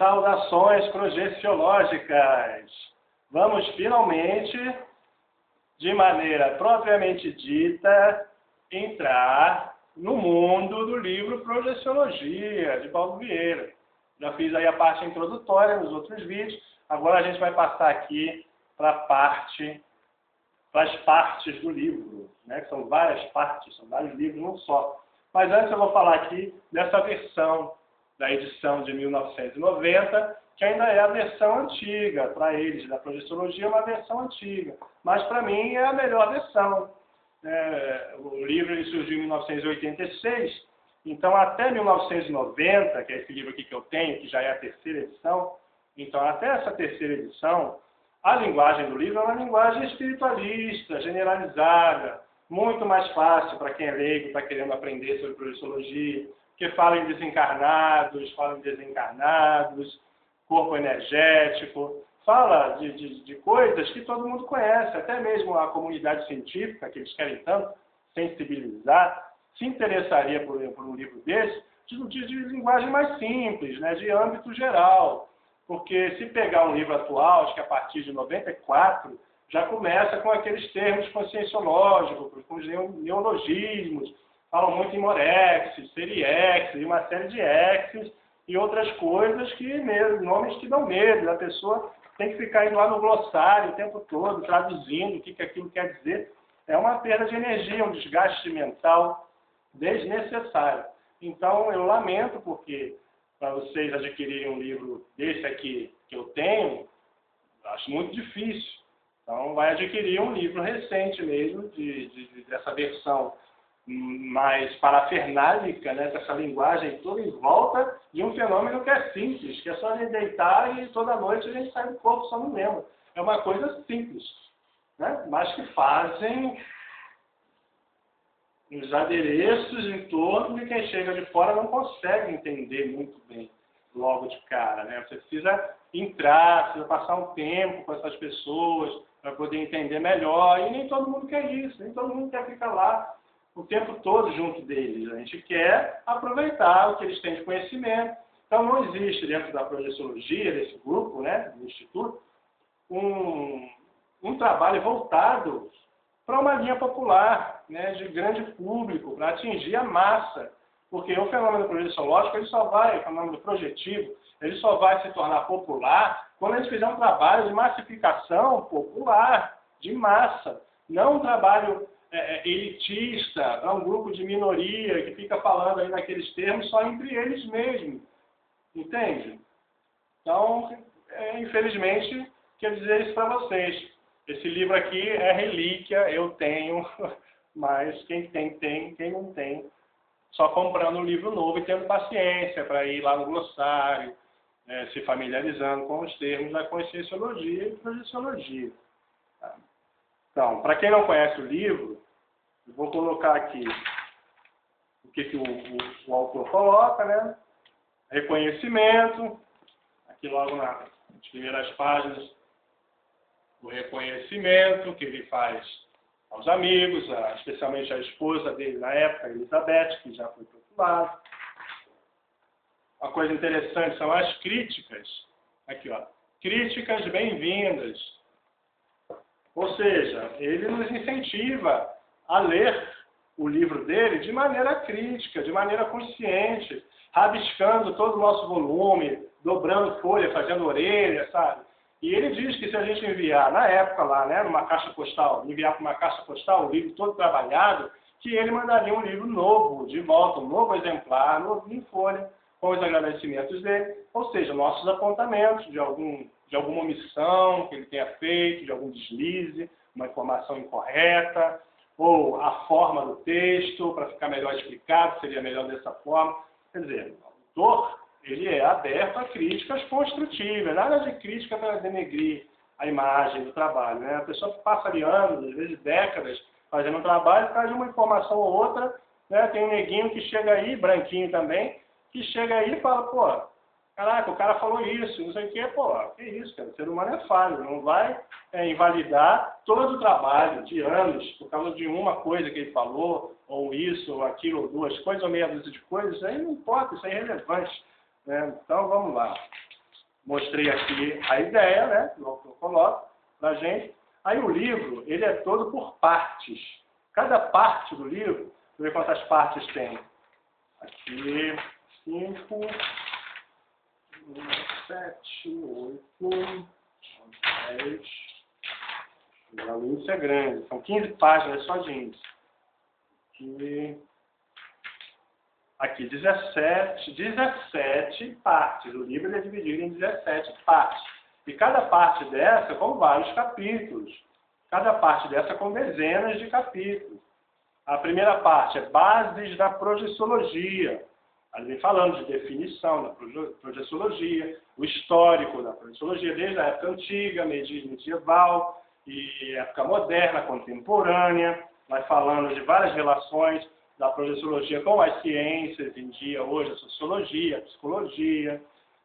Saudações projeciológicas! Vamos finalmente, de maneira propriamente dita, entrar no mundo do livro Projeciologia, de Paulo Vieira. Já fiz aí a parte introdutória nos outros vídeos, agora a gente vai passar aqui para as partes do livro, né? Que são várias partes, são vários livros, não só. Mas antes eu vou falar aqui dessa versão da edição de 1990, que ainda é a versão antiga. Para eles, da projeciologia, é uma versão antiga. Mas para mim é a melhor versão. O livro ele surgiu em 1986, então até 1990, que é esse livro aqui que eu tenho, que já é a terceira edição, então até essa terceira edição, a linguagem do livro é uma linguagem espiritualista, generalizada, muito mais fácil para quem é leigo, está querendo aprender sobre projeciologia, que fala em desencarnados, fala em desencarnados, corpo energético, fala de coisas que todo mundo conhece, até mesmo a comunidade científica, que eles querem tanto sensibilizar, se interessaria por um livro desse, de linguagem mais simples, né, de âmbito geral. Porque se pegar um livro atual, acho que a partir de 94, já começa com aqueles termos conscienciológicos, com os neologismos, falam muito em morexis, seriexis, e uma série de exes e outras coisas que nomes que dão medo. A pessoa tem que ficar indo lá no glossário o tempo todo, traduzindo o que aquilo quer dizer. É uma perda de energia, um desgaste mental desnecessário. Então, eu lamento porque, para vocês adquirirem um livro desse aqui que eu tenho, acho muito difícil. Então, vai adquirir um livro recente mesmo, dessa versão mais parafernálica, né, dessa linguagem toda em volta de um fenômeno que é simples, que é só a gente deitar e toda noite a gente sai do corpo, só não lembra. É uma coisa simples, né, mas que fazem os adereços em torno e quem chega de fora não consegue entender muito bem logo de cara, né? Você precisa entrar, precisa passar um tempo com essas pessoas para poder entender melhor, e nem todo mundo quer isso, nem todo mundo quer ficar lá o tempo todo junto deles. A gente quer aproveitar o que eles têm de conhecimento. Então não existe dentro da projeciologia, desse grupo, né, do Instituto, um trabalho voltado para uma linha popular, né, de grande público, para atingir a massa. Porque o fenômeno projeciológico, o fenômeno projetivo, ele só vai se tornar popular quando a gente fizer um trabalho de massificação popular, de massa, não um trabalho elitista, para um grupo de minoria que fica falando aí naqueles termos só entre eles mesmos. Entende? Então, infelizmente, quero dizer isso para vocês. Esse livro aqui é relíquia, eu tenho, mas quem tem, quem não tem, só comprando um livro novo e tendo paciência para ir lá no glossário, se familiarizando com os termos da conscienciologia e projeciologia. Tá? Então, para quem não conhece o livro, eu vou colocar aqui o que o autor coloca, né? Reconhecimento, aqui logo nas primeiras páginas, o reconhecimento que ele faz aos amigos, especialmente a esposa dele na época, Elizabeth, que já foi profilada. Uma coisa interessante são as críticas. Aqui, ó. Críticas bem-vindas. Ou seja, ele nos incentiva a ler o livro dele de maneira crítica, de maneira consciente, rabiscando todo o nosso volume, dobrando folha, fazendo orelha, sabe? E ele diz que se a gente enviar, na época lá, né, numa caixa postal, enviar para uma caixa postal o livro todo trabalhado, que ele mandaria um livro novo, de volta, um novo exemplar, novo em folha, com os agradecimentos dele, ou seja, nossos apontamentos de alguma omissão que ele tenha feito, de algum deslize, uma informação incorreta, ou a forma do texto, para ficar melhor explicado, seria melhor dessa forma. Quer dizer, o autor, ele é aberto a críticas construtivas, nada de crítica para denegrir a imagem do trabalho, né? A pessoa que passa ali anos, às vezes décadas, fazendo um trabalho, por causa de uma informação ou outra, né? Tem um neguinho que chega aí, branquinho também, que chega aí e fala, pô, caraca, o cara falou isso, não sei o quê, pô, que isso, cara, o ser humano é falho, não vai invalidar todo o trabalho de anos por causa de uma coisa que ele falou, ou isso, ou aquilo, ou duas coisas, ou meia dúzia de coisas, isso aí não importa, isso é irrelevante. Então, vamos lá. mostrei aqui a ideia, né, que eu coloco para a gente. Aí o livro, ele é todo por partes. Cada parte do livro, deixa eu ver quantas partes tem. Aqui, 5, 7, 8, 10. Isso é grande. São 15 páginas só de índice. Aqui 17 partes. O livro é dividido em 17 partes. E cada parte dessa com vários capítulos. Cada parte dessa com dezenas de capítulos. A primeira parte é Bases da Projeciologia. Ali vem falando de definição da projeciologia, o histórico da projeciologia, desde a época antiga, medieval, e época moderna, contemporânea. Vai falando de várias relações da projeciologia com as ciências, em dia, hoje, a sociologia, a psicologia.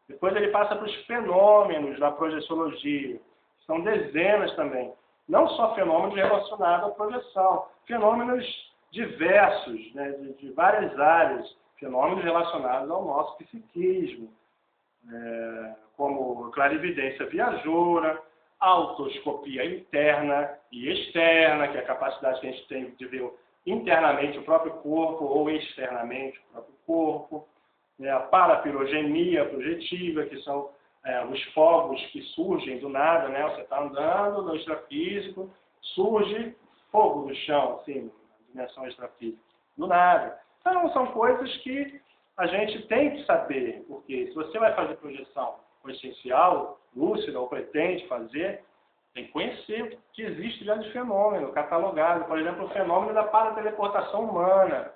Depois ele passa para os fenômenos da projeciologia. São dezenas também. Não só fenômenos relacionados à projeção, fenômenos diversos, né, de várias áreas, fenômenos relacionados ao nosso psiquismo, como clarividência viajoura, autoscopia interna e externa, que é a capacidade que a gente tem de ver internamente o próprio corpo ou externamente o próprio corpo, a parapirogenia projetiva, que são os fogos que surgem do nada, né? Você está andando no extrafísico, surge fogo do chão, assim, na dimensão extrafísica, do nada. Então, são coisas que a gente tem que saber, porque se você vai fazer projeção consciencial, lúcida, ou pretende fazer, tem que conhecer que existe já de fenômeno catalogado. Por exemplo, o fenômeno da parateleportação humana.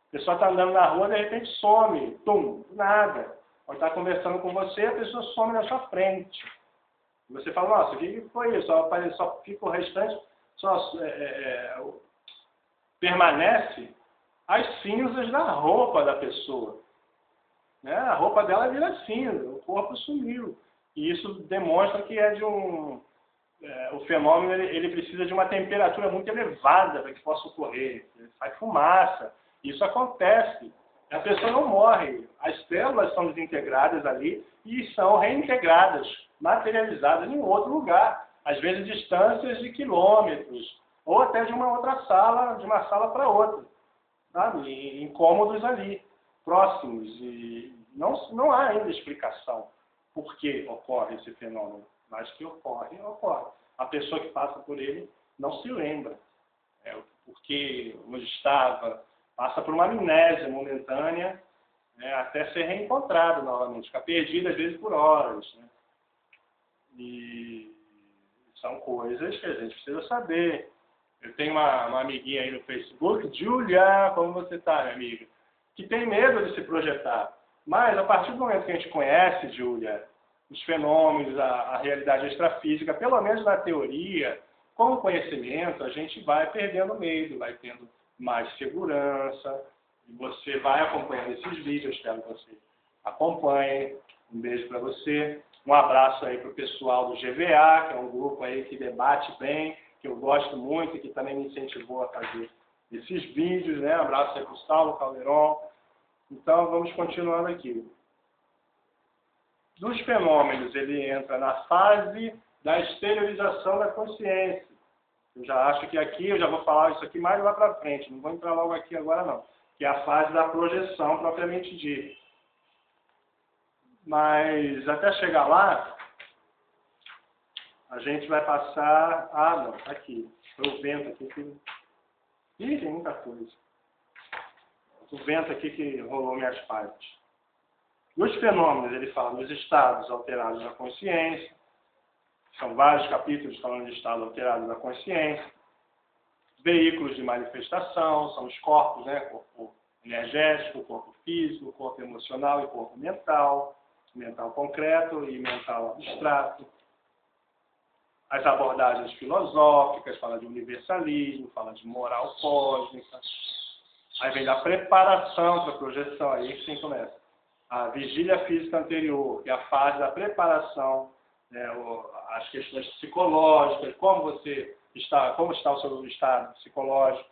A pessoa está andando na rua, de repente some, do nada. Pode estar conversando com você, a pessoa some na sua frente. Você fala, nossa, o que foi isso? Só fica o restante, permanece as cinzas da roupa da pessoa. Né? A roupa dela vira cinza, o corpo sumiu. E isso demonstra que é de o fenômeno ele precisa de uma temperatura muito elevada para que possa ocorrer. Sai fumaça. Isso acontece. A pessoa não morre. As células são desintegradas ali e são reintegradas, materializadas em outro lugar. Às vezes distâncias de quilômetros, ou até de uma outra sala, de uma sala para outra. Sabe? Em cômodos ali, próximos. E não há ainda explicação por que ocorre esse fenômeno. Mas que ocorre, ocorre. A pessoa que passa por ele não se lembra. Porque onde estava, passa por uma amnésia momentânea, até ser reencontrado novamente. Fica perdido, às vezes, por horas. Né? E são coisas que a gente precisa saber. Eu tenho uma amiguinha aí no Facebook, Julia, como você está, minha amiga? Que tem medo de se projetar. Mas, a partir do momento que a gente conhece, Julia, os fenômenos, a realidade extrafísica, pelo menos na teoria, com o conhecimento, a gente vai perdendo medo, vai tendo mais segurança, e você vai acompanhando esses vídeos, espero que você acompanhe. Um beijo para você, um abraço aí para o pessoal do GVA, que é um grupo aí que debate bem, que eu gosto muito e que também me incentivou a fazer esses vídeos, né? Um abraço aí para o Saulo Calderon. Então, vamos continuando aqui. Dos fenômenos, ele entra na fase da exteriorização da consciência. Eu já acho que aqui, eu já vou falar isso aqui mais lá para frente, não vou entrar logo aqui agora não, que é a fase da projeção propriamente dita. Mas até chegar lá, a gente vai passar... Ah, não, tá aqui. Foi o vento aqui que... Ih, tem muita coisa. O vento aqui que rolou minhas páginas. Nos fenômenos, ele fala dos estados alterados da consciência. São vários capítulos falando de estado alterado da consciência. Veículos de manifestação, são os corpos, né? Corpo energético, corpo físico, corpo emocional e corpo mental. Mental concreto e mental abstrato. As abordagens filosóficas, fala de universalismo, fala de moral cósmica. Aí vem da preparação para a projeção, aí que sim começa. A vigília física anterior, que é a fase da preparação, né, as questões psicológicas, como está o seu estado psicológico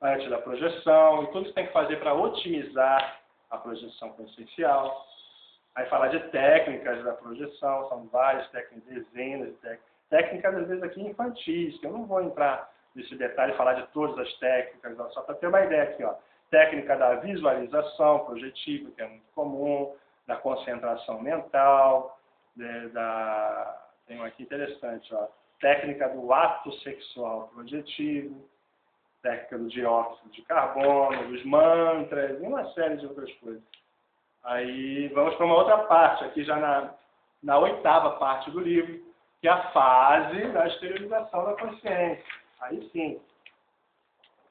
antes da projeção, e tudo que tem que fazer para otimizar a projeção consciencial. Aí falar de técnicas da projeção, são várias técnicas, dezenas de técnicas. Técnicas, às vezes, aqui infantis, que eu não vou entrar nesse detalhe e falar de todas as técnicas, ó, só para ter uma ideia aqui, ó. Técnica da visualização projetiva, que é muito comum, da concentração mental, tem uma aqui interessante, ó. Técnica do ato sexual projetivo, técnica do dióxido de carbono, dos mantras, e uma série de outras coisas. Aí vamos para uma outra parte, aqui já na 8ª parte do livro, que é a fase da exteriorização da consciência. Aí sim,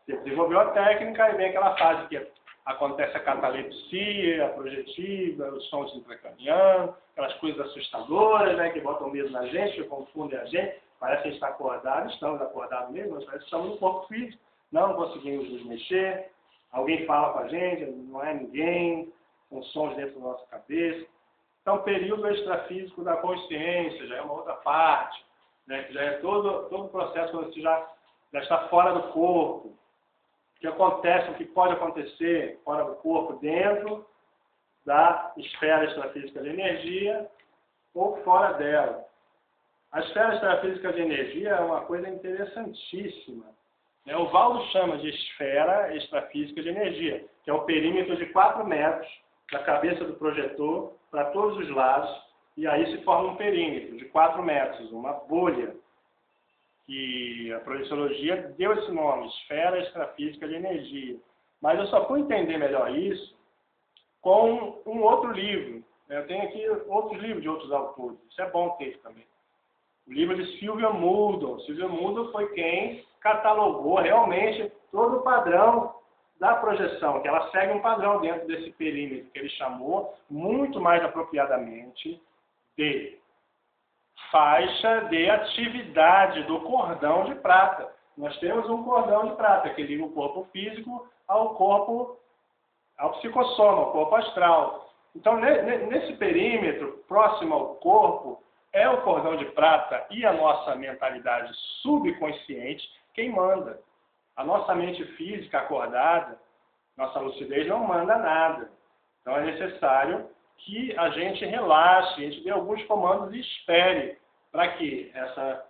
você desenvolveu a técnica e vem aquela fase que acontece a catalepsia, a projetiva, os sons intracranianos, aquelas coisas assustadoras, né, que botam medo na gente, que confundem a gente. Parece que a gente está acordado, estamos acordados mesmo, mas parece que estamos no corpo físico, não conseguimos nos mexer, alguém fala com a gente, não é ninguém, com sons dentro da nossa cabeça. Então, período extrafísico da consciência, já é uma outra parte, né, que já é todo o processo quando você já está fora do corpo. O que acontece, o que pode acontecer fora do corpo, dentro da esfera extrafísica de energia ou fora dela. A esfera extrafísica de energia é uma coisa interessantíssima. O Valdo chama de esfera extrafísica de energia, que é um perímetro de 4 metros da cabeça do projetor para todos os lados, e aí se forma um perímetro de 4 metros, uma bolha, que a projeciologia deu esse nome, esfera extrafísica de energia. Mas eu só fui entender melhor isso com um outro livro. Eu tenho aqui outros livros de outros autores, isso é bom ter também. O livro de Sylvia Muldon. Sylvia Muldon foi quem catalogou realmente todo o padrão da projeção, que ela segue um padrão dentro desse perímetro que ele chamou, muito mais apropriadamente, de faixa de atividade do cordão de prata. Nós temos um cordão de prata que liga o corpo físico ao psicossoma, ao corpo astral. Então, nesse perímetro, próximo ao corpo, é o cordão de prata e a nossa mentalidade subconsciente quem manda. A nossa mente física acordada, nossa lucidez não manda nada. Então é necessário que a gente relaxe, a gente dê alguns comandos e espere para que essa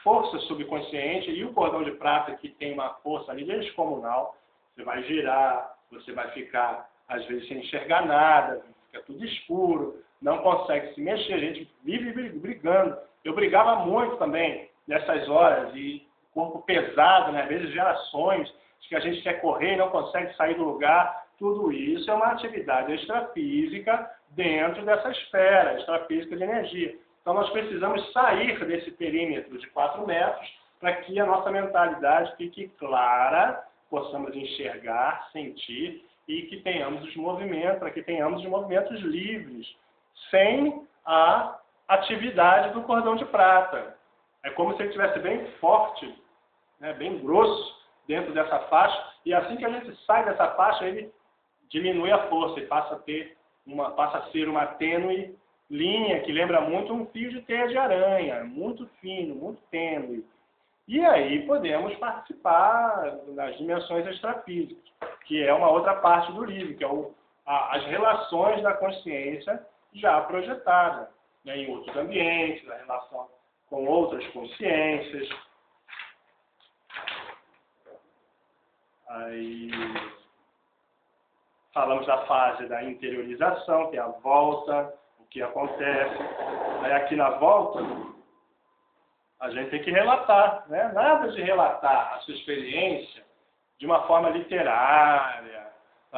força subconsciente e o cordão de prata, que tem uma força ali descomunal, você vai girar, você vai ficar, às vezes, sem enxergar nada, fica tudo escuro, não consegue se mexer, a gente vive brigando. Eu brigava muito também nessas horas, e corpo pesado, né? Às vezes gerações de que a gente quer correr e não consegue sair do lugar. Tudo isso é uma atividade extrafísica dentro dessa esfera extrafísica de energia. Então nós precisamos sair desse perímetro de 4 metros para que a nossa mentalidade fique clara, possamos enxergar, sentir e que tenhamos os movimentos, para que tenhamos os movimentos livres, sem a atividade do cordão de prata. É como se ele estivesse bem forte, né, bem grosso dentro dessa faixa, e assim que a gente sai dessa faixa, ele diminui a força e passa a ser uma tênue linha que lembra muito um fio de teia de aranha, muito fino, muito tênue. E aí podemos participar das dimensões extrafísicas, que é uma outra parte do livro, que é as relações da consciência já projetada, né, em outros ambientes, a relação com outras consciências. Aí falamos da fase da interiorização, que é a volta, o que acontece. Aí aqui na volta, a gente tem que relatar, né? Nada de relatar a sua experiência de uma forma literária,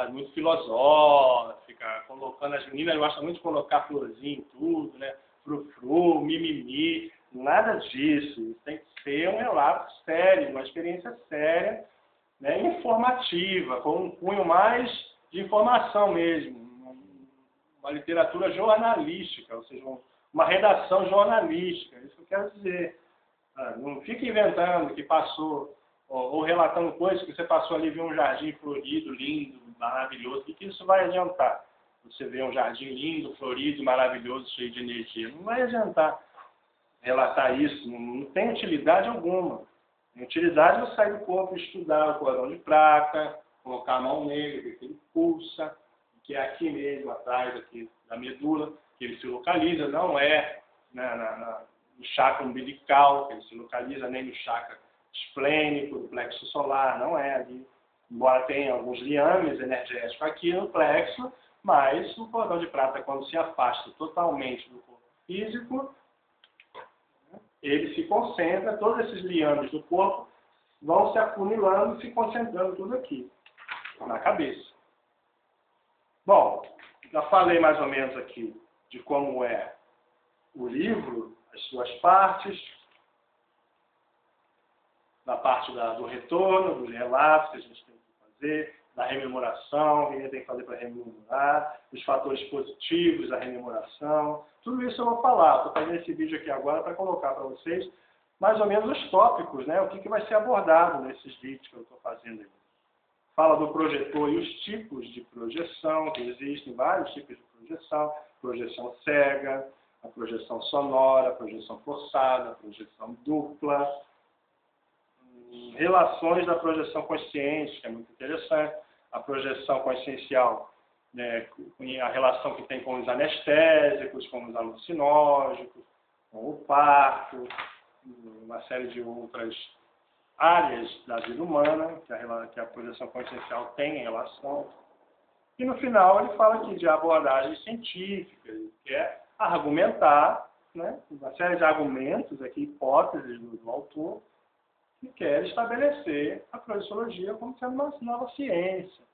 muito filosófica, colocando as meninas gostam muito de colocar florzinha em tudo, né? Frufru, mimimi, nada disso. Isso tem que ser um relato sério, uma experiência séria, né? Informativa, com um cunho mais de informação mesmo, uma literatura jornalística, ou seja, uma redação jornalística, isso que eu quero dizer. Não fique inventando que passou, ou relatando coisas que você passou ali e viu um jardim florido, lindo, maravilhoso. O que isso vai adiantar? Você vê um jardim lindo, florido, maravilhoso, cheio de energia. Não vai adiantar relatar isso, não tem utilidade alguma. Tem utilidade você sair do corpo, estudar o cordão de prata, colocar a mão nele, ver que ele pulsa, que é aqui mesmo, atrás aqui da medula, que ele se localiza, não é no chakra umbilical, que ele se localiza nem no chakra esplênico, do plexo solar, não é ali. Embora tenha alguns liames energéticos aqui no plexo, mas o cordão de prata, quando se afasta totalmente do corpo físico, ele se concentra, todos esses liames do corpo vão se afunilando e se concentrando tudo aqui, na cabeça. Bom, já falei mais ou menos aqui de como é o livro, as suas partes, da parte do retorno, dos relatos que a gente tem que fazer, da rememoração, o que a gente tem que fazer para rememorar, os fatores positivos da rememoração, tudo isso eu vou falar. Estou fazendo esse vídeo aqui agora para colocar para vocês mais ou menos os tópicos, né? O que vai ser abordado nesses vídeos que eu estou fazendo aí. Fala do projetor e os tipos de projeção, que existem vários tipos de projeção, projeção cega, a projeção sonora, a projeção forçada, a projeção dupla, relações da projeção consciente, que é muito interessante, a projeção consciencial, né, a relação que tem com os anestésicos, com os alucinógenos, com o parto, uma série de outras áreas da vida humana que a projeção consciencial tem em relação. E no final ele fala aqui de abordagem científica, ele quer argumentar, né, uma série de argumentos, aqui, hipóteses do autor, que quer estabelecer a projeciologia como sendo uma nova ciência.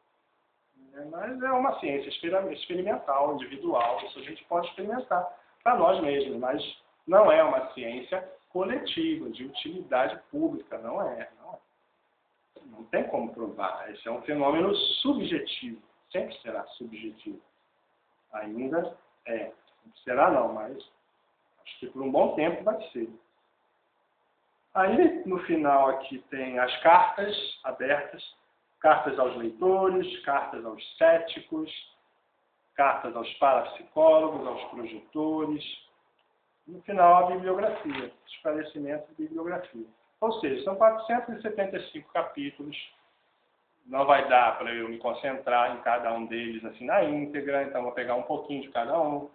Mas é uma ciência experimental, individual, isso a gente pode experimentar para nós mesmos, mas não é uma ciência coletiva, de utilidade pública, não é. Não tem como provar. Esse é um fenômeno subjetivo, sempre será subjetivo. Ainda é. Não será não, mas acho que por um bom tempo vai ser. Aí, no final aqui tem as cartas abertas, cartas aos leitores, cartas aos céticos, cartas aos parapsicólogos, aos projetores. No final, a bibliografia, esclarecimento de bibliografia. Ou seja, são 475 capítulos. Não vai dar para eu me concentrar em cada um deles assim na íntegra, então vou pegar um pouquinho de cada um.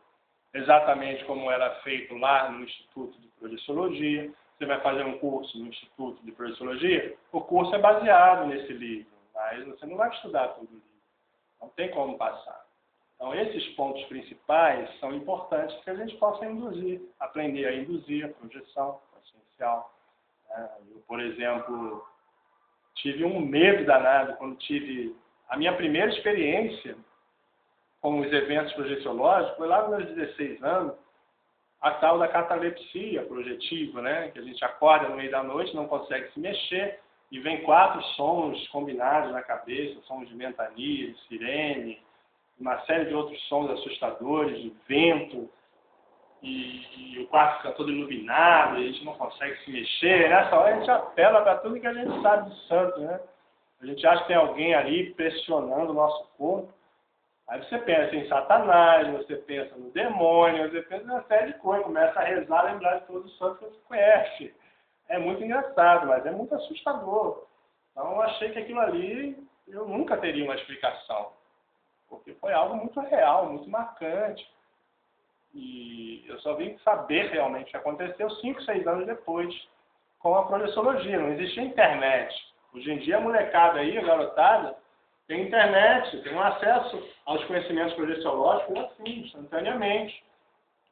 Exatamente como era feito lá no Instituto de Projeciologia. Você vai fazer um curso no Instituto de Projeciologia, o curso é baseado nesse livro, mas você não vai estudar todo o livro. Não tem como passar. Então, esses pontos principais são importantes para que a gente possa aprender a induzir a projeção consciencial. Eu, por exemplo, tive um medo danado quando tive a minha primeira experiência com os eventos projeciológicos, foi lá nos meus 16 anos, a tal da catalepsia projetiva, né? Que a gente acorda no meio da noite, não consegue se mexer, e vem 4 sons combinados na cabeça, sons de ventania, de sirene, uma série de outros sons assustadores, de vento, e o quarto fica todo iluminado, e a gente não consegue se mexer. Nessa hora a gente apela para tudo que a gente sabe de santo, né? A gente acha que tem alguém ali pressionando o nosso corpo. Aí você pensa em Satanás, você pensa no demônio, você pensa em uma série de coisas, começa a rezar, lembrar de todos os santos que você conhece. É muito engraçado, mas é muito assustador. Então eu achei que aquilo ali eu nunca teria uma explicação, porque foi algo muito real, muito marcante. E eu só vim saber realmente o que aconteceu 5, 6 anos depois, com a projeciologia. Não existia internet. Hoje em dia a molecada aí, a garotada, tem internet, tem um acesso aos conhecimentos projeciológicos assim, instantaneamente.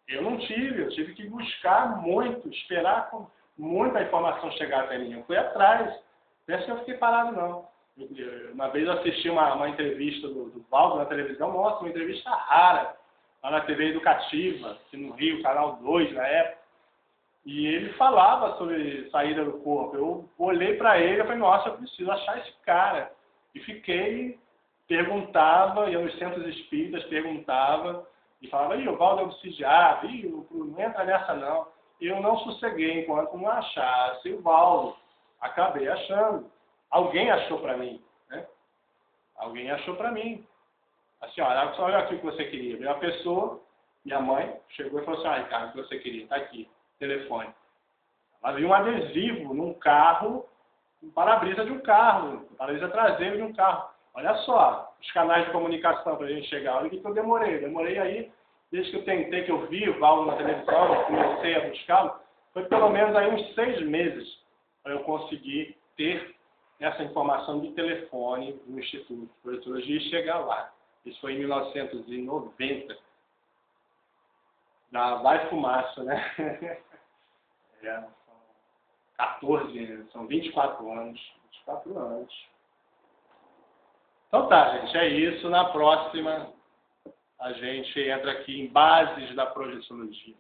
Eu não tive, eu tive que buscar muito, esperar muita informação chegar até mim. Eu fui atrás. Pensa que eu fiquei parado, não. Uma vez eu assisti uma entrevista do Valdo na televisão, nossa, uma entrevista rara, lá na TV Educativa, aqui no Rio, Canal 2 na época. E ele falava sobre saída do corpo. Eu olhei para ele e falei, nossa, eu preciso achar esse cara. E fiquei, perguntava, ia nos centros espíritas, perguntava, e falava, o Valdo é obsidiado, não entra nessa não. E eu não sosseguei enquanto não achasse o Valdo. Acabei achando. Alguém achou para mim, né? Alguém achou para mim. A senhora, olha aqui o que você queria. Veio uma pessoa, minha mãe, chegou e falou assim, Ricardo, o que você queria? Está aqui, telefone. Ela viu um adesivo num carro, um para-brisa de um carro, um para-brisa traseiro de um carro. Olha só, os canais de comunicação para a gente chegar. Olha o que eu demorei. Demorei aí, desde que eu tentei, que eu vi o Valdo na televisão, comecei a buscá-lo, foi pelo menos aí uns 6 meses para eu conseguir ter essa informação de telefone no Instituto de Politologia e chegar lá. Isso foi em 1990. Vai fumaça, né? São 14, são 24 anos. 24 anos. Então tá, gente, é isso. Na próxima, a gente entra aqui em bases da projeciologia.